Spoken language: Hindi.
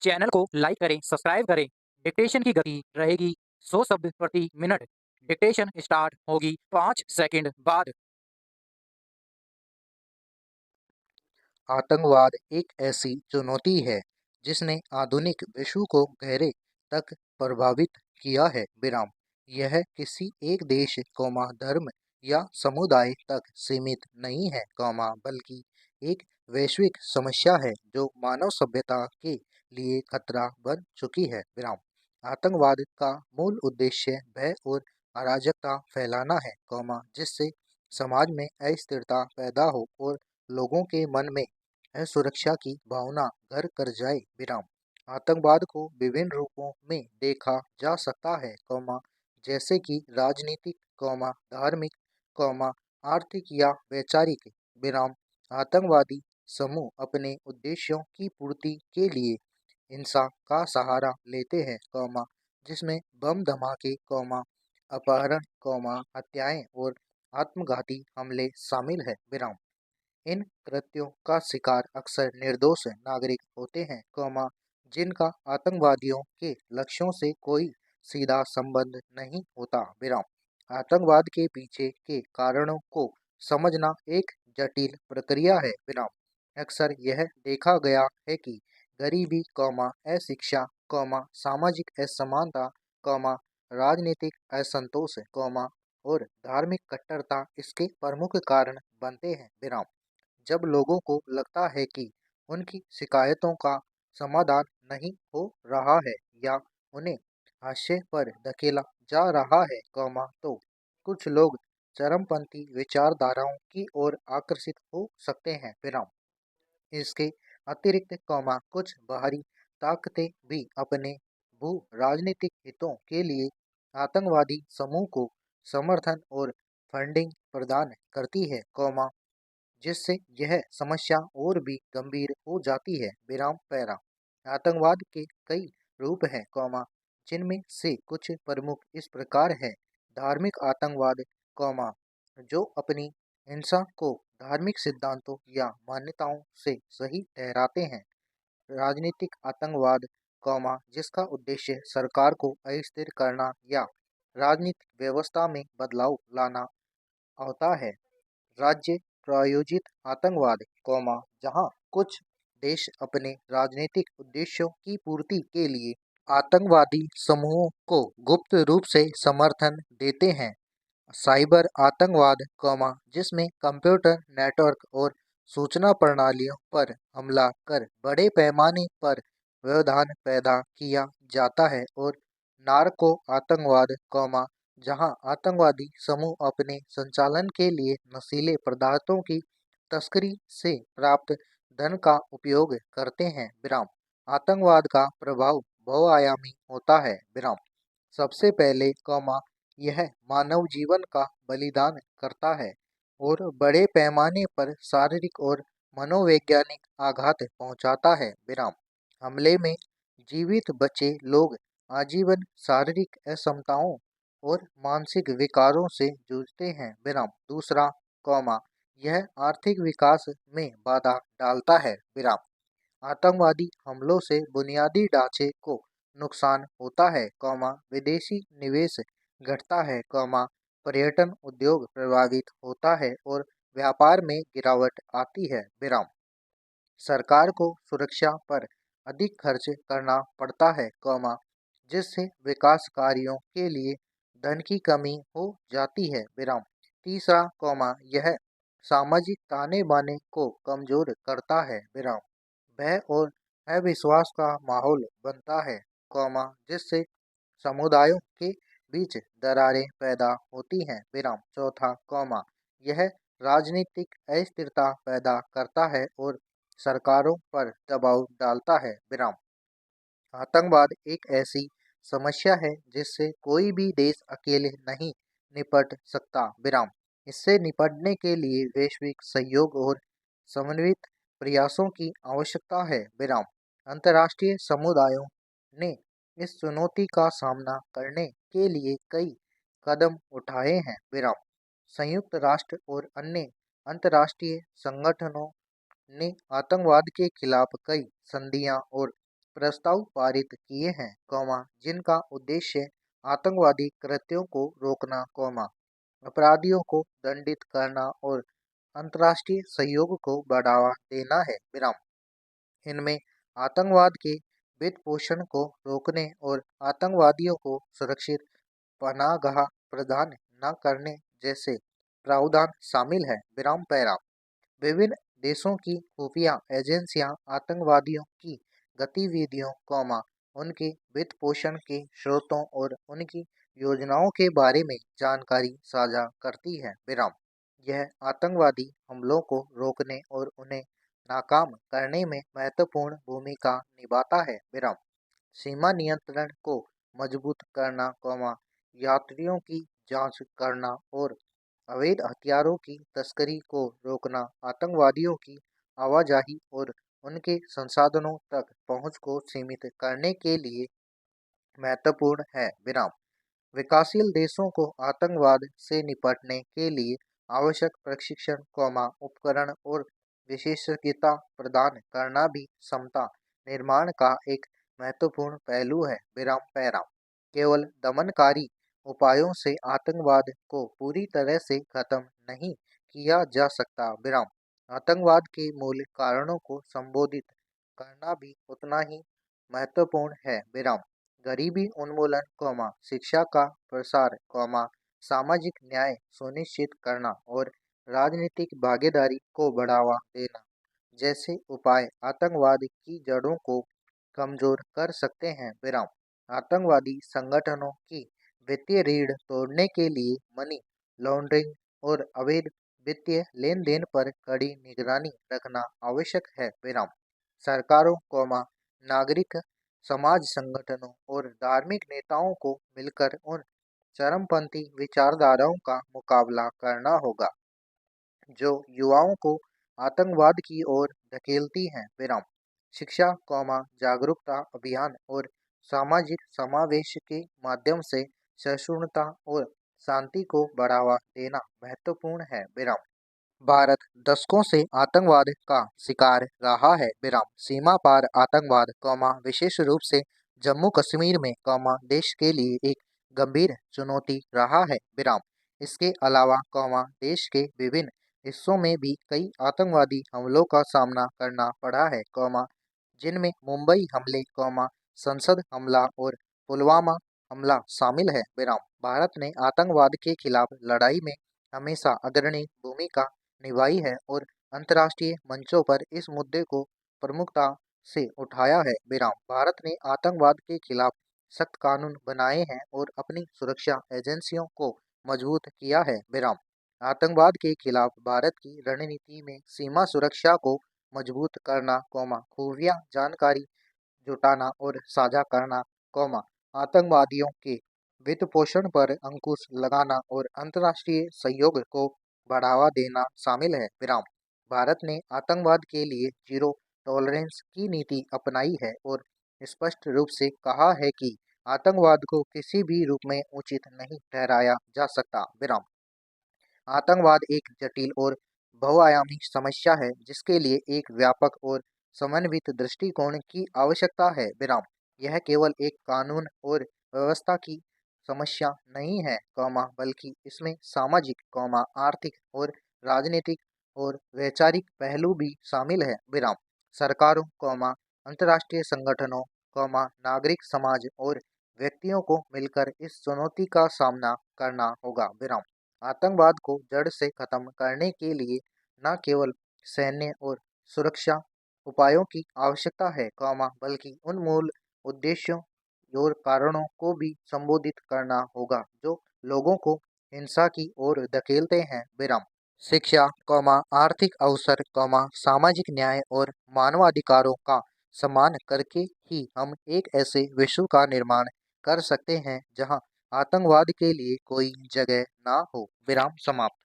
चैनल को लाइक करें, सब्सक्राइब करें। डिक्टेशन की गति रहेगी 100 शब्द प्रति मिनट। डिक्टेशन स्टार्ट होगी 5 सेकंड बाद। आतंकवाद एक ऐसी चुनौती है जिसने आधुनिक विश्व को गहरे तक प्रभावित किया है। विराम यह किसी एक देश धर्म या समुदाय तक सीमित नहीं है बल्कि एक वैश्विक समस्या है जो मानव सभ्यता के लिए खतरा बन चुकी है। विराम आतंकवाद का मूल उद्देश्य भय और अराजकता फैलाना है जिससे समाज में अस्थिरता पैदा हो और लोगों के मन में असुरक्षा की भावना घर कर जाए। विराम आतंकवाद को विभिन्न रूपों में देखा जा सकता है जैसे कि राजनीतिक धार्मिक आर्थिक या वैचारिक। विराम आतंकवादी समूह अपने उद्देश्यों की पूर्ति के लिए हिंसा का सहारा लेते हैं जिसमें बम धमाके अपहरण हत्याएं और आत्मघाती हमले शामिल है। विराम इन कृत्यों का शिकार अक्सर निर्दोष नागरिक होते हैं जिनका आतंकवादियों के लक्ष्यों से कोई सीधा संबंध नहीं होता। विराम आतंकवाद के पीछे के कारणों को समझना एक जटिल प्रक्रिया है। विराम अक्सर यह देखा गया है कि गरीबी अशिक्षा सामाजिक असमानता राजनीतिक असंतोष और धार्मिक कट्टरता इसके प्रमुख कारण बनते हैं। विराम जब लोगों को लगता है कि उनकी शिकायतों का समाधान नहीं हो रहा है या उन्हें हाशिए पर धकेला जा रहा है तो कुछ लोग चरमपंथी विचारधाराओं की ओर आकर्षित हो सकते हैं। विराम इसके अतिरिक्त कुछ बाहरी ताकतें भी अपने भू राजनीतिक हितों के लिए आतंकवादी समूह को समर्थन और फंडिंग प्रदान करती है जिससे यह समस्या और भी गंभीर हो जाती है। विराम पैरा आतंकवाद के कई रूप हैं जिनमें से कुछ प्रमुख इस प्रकार है। धार्मिक आतंकवाद जो अपनी हिंसा को धार्मिक सिद्धांतों या मान्यताओं से सही ठहराते हैं। राजनीतिक आतंकवाद जिसका उद्देश्य सरकार को अस्थिर करना या राजनीतिक व्यवस्था में बदलाव लाना होता है। राज्य प्रायोजित आतंकवाद जहां कुछ देश अपने राजनीतिक उद्देश्यों की पूर्ति के लिए आतंकवादी समूहों को गुप्त रूप से समर्थन देते हैं। साइबर आतंकवाद जिसमें कंप्यूटर नेटवर्क और सूचना प्रणालियों पर हमला कर बड़े पैमाने पर व्यवधान पैदा किया जाता है। और नार्को आतंकवाद जहां आतंकवादी समूह अपने संचालन के लिए नशीले पदार्थों की तस्करी से प्राप्त धन का उपयोग करते हैं। विराम आतंकवाद का प्रभाव बहुआयामी होता है। विराम सबसे पहले यह मानव जीवन का बलिदान करता है और बड़े पैमाने पर शारीरिक और मनोवैज्ञानिक आघात पहुंचाता है। विराम हमले में जीवित बचे लोग आजीवन शारीरिक असमताओं और मानसिक विकारों से जूझते हैं। विराम दूसरा यह आर्थिक विकास में बाधा डालता है। विराम आतंकवादी हमलों से बुनियादी ढांचे को नुकसान होता है विदेशी निवेश घटता है पर्यटन उद्योग प्रभावित होता है और व्यापार में गिरावट आती है। विराम सरकार को सुरक्षा पर अधिक खर्च करना पड़ता है जिससे विकास कार्यों के लिए धन की कमी हो जाती है। विराम तीसरा यह सामाजिक ताने बाने को कमजोर करता है। विराम भय और अविश्वास का माहौल बनता है जिससे समुदायों के बीच दरारें पैदा होती हैं। विराम चौथा यह राजनीतिक अस्थिरता पैदा करता है और सरकारों पर दबाव डालता है। विराम आतंकवाद एक ऐसी समस्या है जिससे कोई भी देश अकेले नहीं निपट सकता। विराम इससे निपटने के लिए वैश्विक सहयोग और समन्वित प्रयासों की आवश्यकता है। विराम अंतर्राष्ट्रीय समुदायों ने इस चुनौती का सामना करने के लिए कई कदम उठाए हैं। विराम संयुक्त राष्ट्र और अन्य अंतर्राष्ट्रीय संगठनों ने आतंकवाद के खिलाफ कई संधियां और प्रस्ताव पारित किए हैं, जिनका उद्देश्य आतंकवादी कृत्यों को रोकना, अपराधियों को दंडित करना और अंतर्राष्ट्रीय सहयोग को बढ़ावा देना है। इनमें आतंकवाद के वित्त पोषण को रोकने और आतंकवादियों को सुरक्षित पनाहगाह प्रदान न करने जैसे प्रावधान शामिल है। विभिन्न देशों की खुफिया एजेंसियां आतंकवादियों की गतिविधियों, उनके वित्त पोषण के स्रोतों और उनकी योजनाओं के बारे में जानकारी साझा करती है। यह आतंकवादी हमलों को रोकने और उन्हें नाकाम करने में महत्वपूर्ण भूमिका निभाता है। सीमा नियंत्रण को मजबूत करना, यात्रियों की जांच करना और अवैध हथियारों की तस्करी को रोकना आतंकवादियों की आवाजाही और उनके संसाधनों तक पहुंच को सीमित करने के लिए महत्वपूर्ण है। विकासशील देशों को आतंकवाद से निपटने के लिए आवश्यक प्रशिक्षण, उपकरण और विशेषज्ञता प्रदान करना भी क्षमता निर्माण का एक महत्वपूर्ण पहलू है। केवल दमनकारी उपायों से आतंकवाद को पूरी तरह से खत्म नहीं किया जा सकता। आतंकवाद के मूल कारणों को संबोधित करना भी उतना ही महत्वपूर्ण है। गरीबी उन्मूलन, शिक्षा का प्रसार, सामाजिक न्याय सुनिश्चित करना और राजनीतिक भागीदारी को बढ़ावा देना जैसे उपाय आतंकवाद की जड़ों को कमजोर कर सकते हैं। आतंकवादी संगठनों की वित्तीय रीढ़ तोड़ने के लिए मनी लॉन्ड्रिंग और अवैध वित्तीय लेन देन पर कड़ी निगरानी रखना आवश्यक है। सरकारों, नागरिक समाज संगठनों और धार्मिक नेताओं को मिलकर उन चरमपंथी विचारधाराओं का मुकाबला करना होगा जो युवाओं को आतंकवाद की ओर धकेलती हैं। शिक्षा, जागरूकता अभियान और सामाजिक समावेश के माध्यम से सहिष्णुता और शांति को बढ़ावा देना महत्वपूर्ण है। भारत दशकों से आतंकवाद का शिकार रहा है। सीमा पार आतंकवाद, विशेष रूप से जम्मू कश्मीर में, देश के लिए एक गंभीर चुनौती रहा है। इसके अलावा, देश के विभिन्न हिस्सों में भी कई आतंकवादी हमलों का सामना करना पड़ा है, जिनमें मुंबई हमले, संसद हमला और पुलवामा हमला शामिल है। भारत ने आतंकवाद के खिलाफ लड़ाई में हमेशा अग्रणी भूमिका निभाई है और अंतर्राष्ट्रीय मंचों पर इस मुद्दे को प्रमुखता से उठाया है। भारत ने आतंकवाद के खिलाफ सख्त कानून बनाए हैं और अपनी सुरक्षा एजेंसियों को मजबूत किया है। आतंकवाद के खिलाफ भारत की रणनीति में सीमा सुरक्षा को मजबूत करना, खुफिया जानकारी जुटाना और साझा करना, आतंकवादियों के वित्त पोषण पर अंकुश लगाना और अंतर्राष्ट्रीय सहयोग को बढ़ावा देना शामिल है। भारत ने आतंकवाद के लिए जीरो टॉलरेंस की नीति अपनाई है और स्पष्ट रूप से कहा है कि आतंकवाद को किसी भी रूप में उचित नहीं ठहराया जा सकता। आतंकवाद एक जटिल और बहुआयामी समस्या है जिसके लिए एक व्यापक और समन्वित दृष्टिकोण की आवश्यकता है। यह केवल एक कानून और व्यवस्था की समस्या नहीं है, बल्कि इसमें सामाजिक, आर्थिक और राजनीतिक और वैचारिक पहलू भी शामिल है। सरकारों, अंतर्राष्ट्रीय संगठनों, नागरिक समाज और व्यक्तियों को मिलकर इस चुनौती का सामना करना होगा। आतंकवाद को जड़ से खत्म करने के लिए न केवल सैन्य और सुरक्षा उपायों की आवश्यकता है, बल्कि उन मूल उद्देश्यों और कारणों को भी संबोधित करना होगा जो लोगों को हिंसा की ओर धकेलते हैं। शिक्षा, आर्थिक अवसर, सामाजिक न्याय और मानवाधिकारों का सम्मान करके ही हम एक ऐसे विश्व का निर्माण कर सकते हैं जहां आतंकवाद के लिए कोई जगह ना हो। समाप्त।